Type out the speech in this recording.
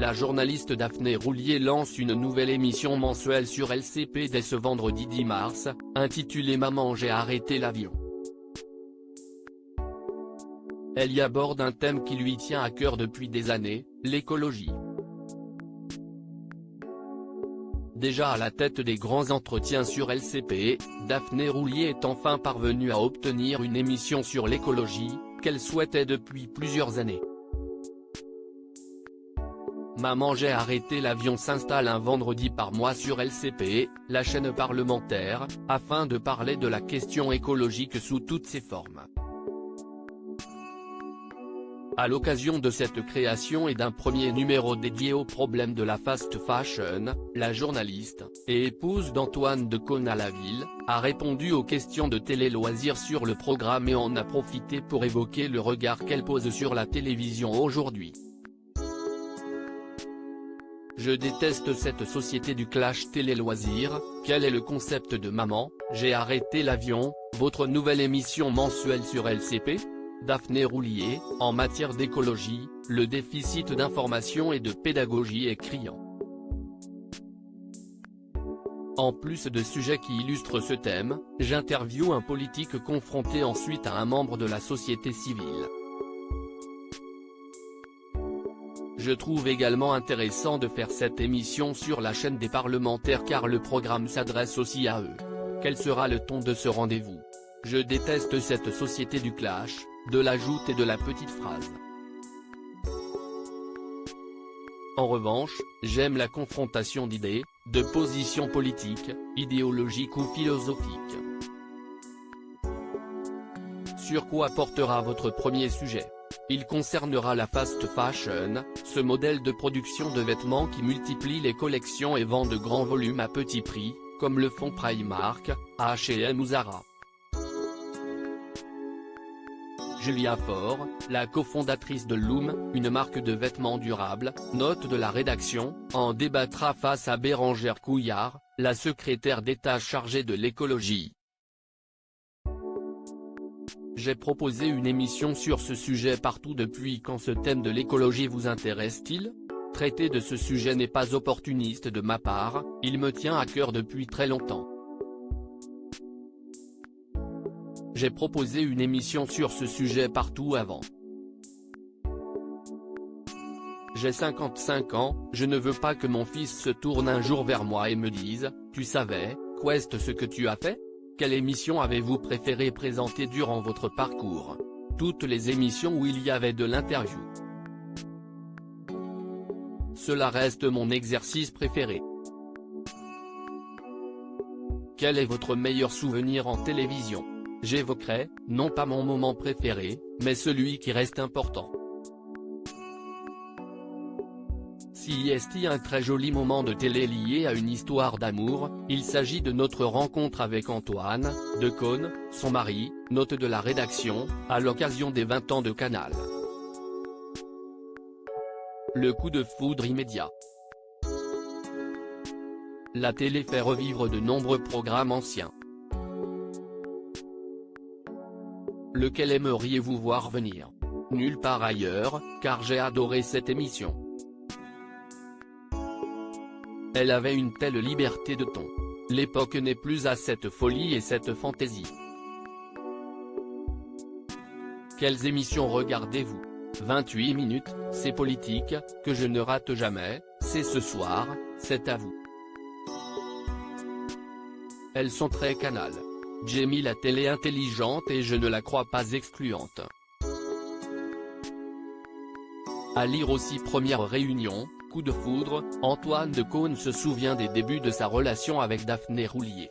La journaliste Daphné Roulier lance une nouvelle émission mensuelle sur LCP dès ce vendredi 10 mars, intitulée Maman j'ai arrêté l'avion. Elle y aborde un thème qui lui tient à cœur depuis des années, l'écologie. Déjà à la tête des grands entretiens sur LCP, Daphné Roulier est enfin parvenue à obtenir une émission sur l'écologie, qu'elle souhaitait depuis plusieurs années. Maman j'ai arrêté l'avion s'installe un vendredi par mois sur LCP, la chaîne parlementaire, afin de parler de la question écologique sous toutes ses formes. À l'occasion de cette création et d'un premier numéro dédié aux problèmes de la fast fashion, la journaliste, et épouse d'Antoine de Caunes-à-la-Ville, a répondu aux questions de télé-loisirs sur le programme et en a profité pour évoquer le regard qu'elle pose sur la télévision aujourd'hui. Je déteste cette société du clash télé-loisirs, quel est le concept de Maman, j'ai arrêté l'avion, votre nouvelle émission mensuelle sur LCP ? Daphné Roulier, en matière d'écologie, le déficit d'information et de pédagogie est criant. En plus de sujets qui illustrent ce thème, j'interviewe un politique confronté ensuite à un membre de la société civile. Je trouve également intéressant de faire cette émission sur la chaîne des parlementaires car le programme s'adresse aussi à eux. Quel sera le ton de ce rendez-vous ? Je déteste cette société du clash, de la joute et de la petite phrase. En revanche, j'aime la confrontation d'idées, de positions politiques, idéologiques ou philosophiques. Sur quoi portera votre premier sujet ? Il concernera la fast fashion, ce modèle de production de vêtements qui multiplie les collections et vend de grands volumes à petit prix, comme le font Primark, H&M ou Zara. Julia Faure, la cofondatrice de Loom, une marque de vêtements durables, note de la rédaction, en débattra face à Bérangère Couillard, la secrétaire d'État chargée de l'écologie. J'ai proposé une émission sur ce sujet partout depuis quand ce thème de l'écologie vous intéresse-t-il ? Traiter de ce sujet n'est pas opportuniste de ma part, il me tient à cœur depuis très longtemps. J'ai proposé une émission sur ce sujet partout avant. J'ai 55 ans, je ne veux pas que mon fils se tourne un jour vers moi et me dise « Tu savais, Quest, ce que tu as fait ? Quelle émission avez-vous préféré présenter durant votre parcours ? Toutes les émissions où il y avait de l'interview. Cela reste mon exercice préféré. Quel est votre meilleur souvenir en télévision ? J'évoquerai, non pas mon moment préféré, mais celui qui reste important. Si est un très joli moment de télé lié à une histoire d'amour, il s'agit de notre rencontre avec Antoine de Caunes, son mari, note de la rédaction, à l'occasion des 20 ans de Canal. Le coup de foudre immédiat. La télé fait revivre de nombreux programmes anciens. Lequel aimeriez-vous voir venir ? Nulle part ailleurs, car j'ai adoré cette émission. Elle avait une telle liberté de ton. L'époque n'est plus à cette folie et cette fantaisie. Quelles émissions regardez-vous ? 28 minutes, c'est politique, que je ne rate jamais, c'est ce soir, c'est à vous. Elles sont très Canal. J'ai mis la télé intelligente et je ne la crois pas excluante. À lire aussi Première réunion, coup de foudre, Antoine de Caunes se souvient des débuts de sa relation avec Daphné Roulier.